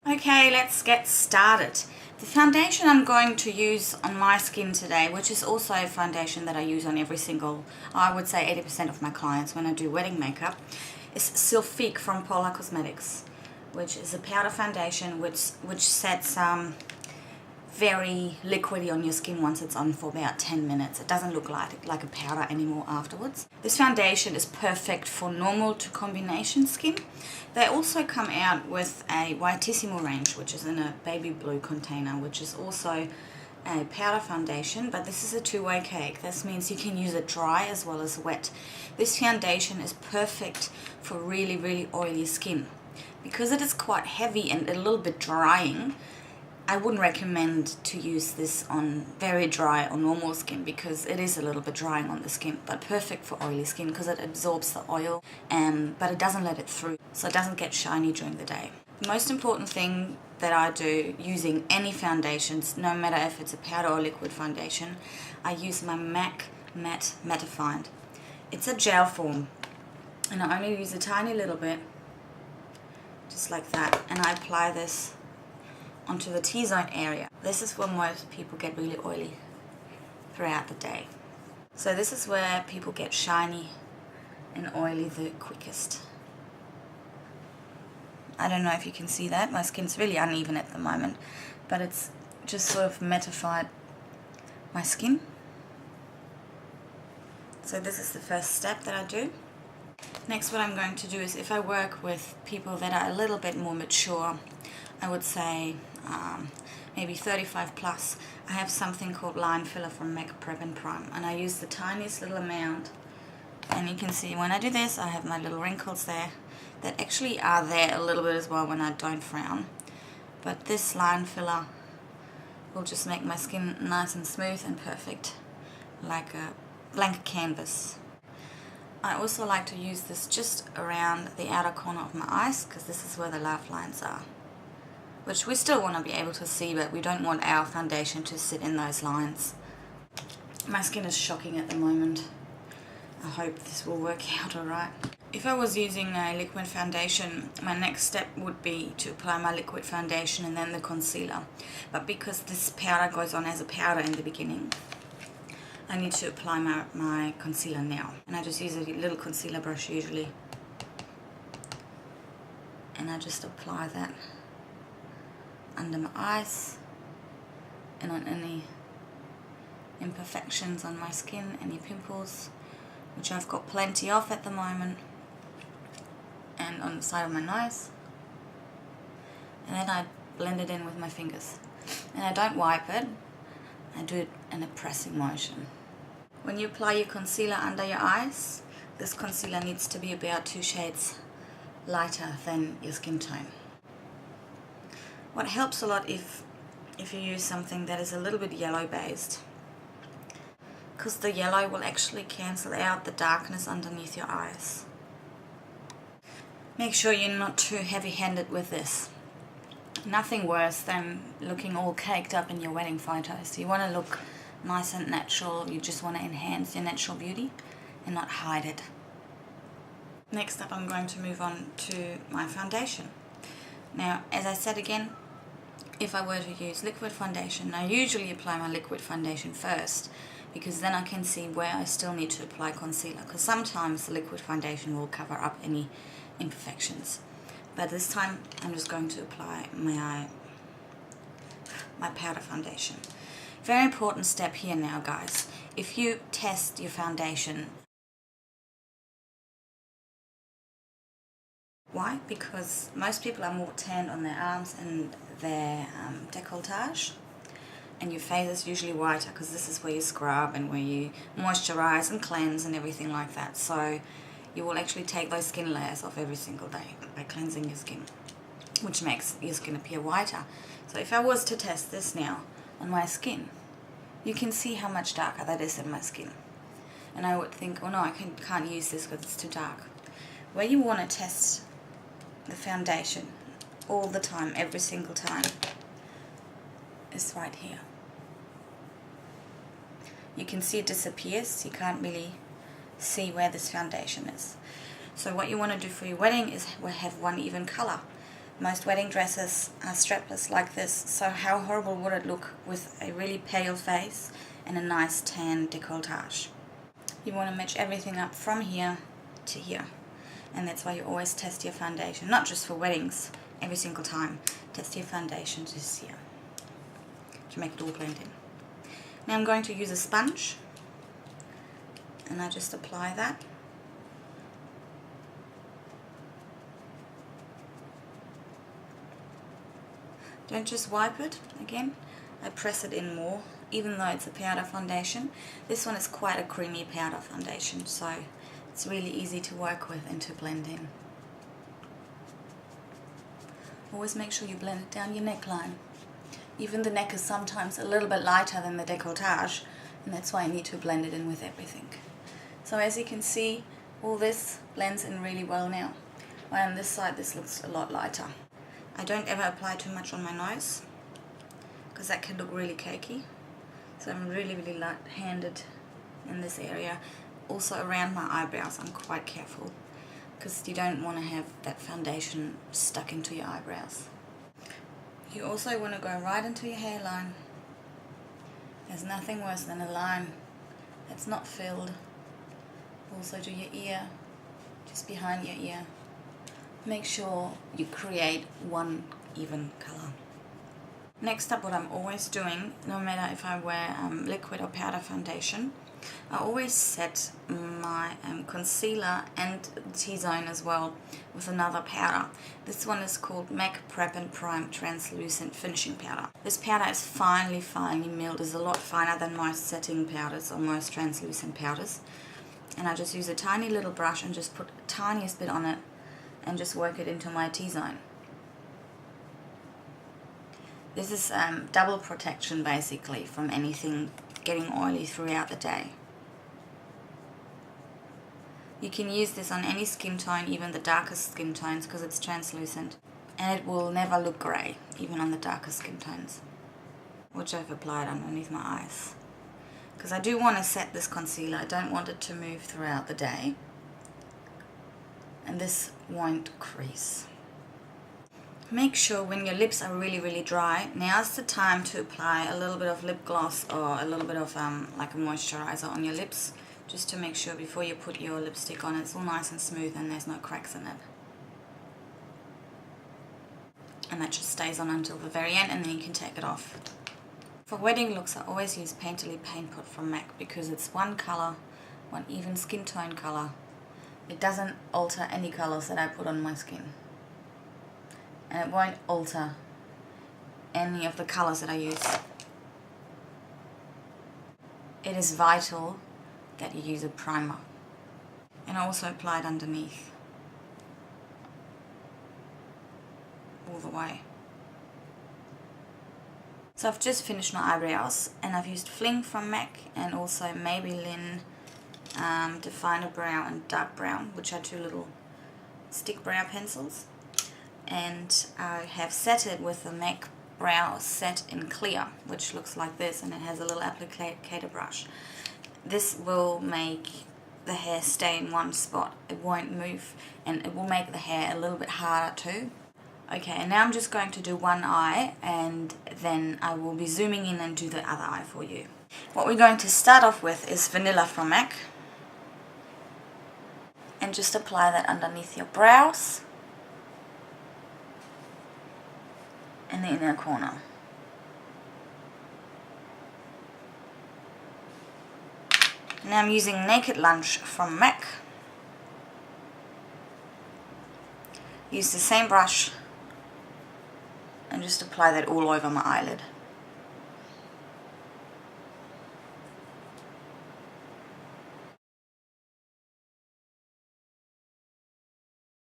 Okay, let's get started. The foundation I'm going to use on my skin today, which is also a foundation that I use on every single, I would say 80% of my clients when I do wedding makeup, is Silfique from Pola Cosmetics, which is a powder foundation which sets very liquidy on your skin once it's on for about 10 minutes. It doesn't look like a powder anymore afterwards. This foundation is perfect for normal to combination skin. They also come out with a Whitissimo range, which is in a baby blue container, which is also a powder foundation, but this is a two-way cake. This means you can use it dry as well as wet. This foundation is perfect for really, really oily skin. Because it is quite heavy and a little bit drying, I wouldn't recommend to use this on very dry or normal skin because it is a little bit drying on the skin, but perfect for oily skin because it absorbs the oil, but it doesn't let it through, so it doesn't get shiny during the day. The most important thing that I do using any foundations, no matter if it's a powder or liquid foundation, I use my Matt Mattifiant. It's a gel form, and I only use a tiny little bit, just like that, and I apply this onto the T-zone area. This is where most people get really oily throughout the day. So this is where people get shiny and oily the quickest. I don't know if you can see that. My skin's really uneven at the moment, but it's just sort of mattified my skin. So this is the first step that I do. Next, what I'm going to do is, if I work with people that are a little bit more mature, I would say maybe 35 plus, I have something called line filler from MakeUp Prep and Prime, and I use the tiniest little amount, and you can see when I do this I have my little wrinkles there that actually are there a little bit as well when I don't frown, but this line filler will just make my skin nice and smooth and perfect, like a blank canvas. I also like to use this just around the outer corner of my eyes because this is where the laugh lines are, which we still want to be able to see, but we don't want our foundation to sit in those lines. My skin is shocking at the moment. I hope this will work out alright. If I was using a liquid foundation, my next step would be to apply my liquid foundation and then the concealer. But because this powder goes on as a powder in the beginning, I need to apply my concealer now. And I just use a little concealer brush usually. And I just apply that under my eyes and on any imperfections on my skin, any pimples, which I've got plenty of at the moment, and on the side of my nose. And then I blend it in with my fingers. And I don't wipe it, I do it in a pressing motion. When you apply your concealer under your eyes, this concealer needs to be about 2 shades lighter than your skin tone. What helps a lot if you use something that is a little bit yellow based, because the yellow will actually cancel out the darkness underneath your eyes. Make sure you're not too heavy-handed with this. Nothing worse than looking all caked up in your wedding photos. You want to look nice and natural. You just want to enhance your natural beauty and not hide it. Next up, I'm going to move on to my foundation. Now, as I said again, if I were to use liquid foundation, I usually apply my liquid foundation first, because then I can see where I still need to apply concealer, because sometimes the liquid foundation will cover up any imperfections. But this time I'm just going to apply my powder foundation. Very important step here now, guys. If you test your foundation, why? Because most people are more tanned on their arms and their décolletage, and your face is usually whiter because this is where you scrub and where you moisturize and cleanse and everything like that. So you will actually take those skin layers off every single day by cleansing your skin, which makes your skin appear whiter. So if I was to test this now on my skin, you can see how much darker that is in my skin. And I would think, oh no, I can't use this because it's too dark. Where you want to test the foundation all the time, every single time, is right here. You can see it disappears. You can't really see where this foundation is. So what you want to do for your wedding is have one even color. Most wedding dresses are strapless like this, so how horrible would it look with a really pale face and a nice tan décolletage. You want to match everything up from here to here, and that's why you always test your foundation, not just for weddings, every single time. Test your foundation just here to make it all blend in. Now I'm going to use a sponge, and I just apply that. Don't just wipe it again, I press it in more, even though it's a powder foundation. This one is quite a creamy powder foundation, so it's really easy to work with and to blend in. Always make sure you blend it down your neckline. Even the neck is sometimes a little bit lighter than the décolletage, and that's why I need to blend it in with everything. So as you can see, all this blends in really well now. While on this side this looks a lot lighter. I don't ever apply too much on my nose, because that can look really cakey. So I'm really light-handed in this area. Also around my eyebrows I'm quite careful, because you don't want to have that foundation stuck into your eyebrows. You also want to go right into your hairline. There's nothing worse than a line that's not filled. Also to your ear, just behind your ear. Make sure you create one even color. Next up, what I'm always doing, no matter if I wear liquid or powder foundation, I always set my concealer and T-zone as well with another powder. This one is called MAC Prep and Prime Translucent Finishing Powder. This powder is finely milled. It's a lot finer than most setting powders or most translucent powders. And I just use a tiny little brush and just put the tiniest bit on it and just work it into my T-zone. This is double protection basically from anything getting oily throughout the day. You can use this on any skin tone, even the darkest skin tones, because it's translucent, and it will never look grey, even on the darkest skin tones, which I've applied underneath my eyes. Because I do want to set this concealer, I don't want it to move throughout the day, and this won't crease. Make sure when your lips are really dry, now's the time to apply a little bit of lip gloss or a little bit of like a moisturizer on your lips, just to make sure before you put your lipstick on it's all nice and smooth and there's no cracks in it. And that just stays on until the very end, and then you can take it off. For wedding looks, I always use Painterly Paintpot from MAC because it's one color, one even skin tone color. It doesn't alter any colors that I put on my skin. And it won't alter any of the colors that I use. It is vital that you use a primer. And I also apply it underneath. All the way. So I've just finished my eyebrows, and I've used Fling from MAC and also Maybelline Definer Brow and Dark Brown, which are two little stick brow pencils. And I have set it with the MAC Brow Set in Clear, which looks like this, and it has a little applicator brush. This will make the hair stay in one spot. It won't move, and it will make the hair a little bit harder too. Okay, and now I'm just going to do one eye, and then I will be zooming in and do the other eye for you. What we're going to start off with is Vanilla from MAC. And just apply that underneath your brows and the inner corner. Now I'm using Naked Lunch from MAC. Use the same brush and just apply that all over my eyelid.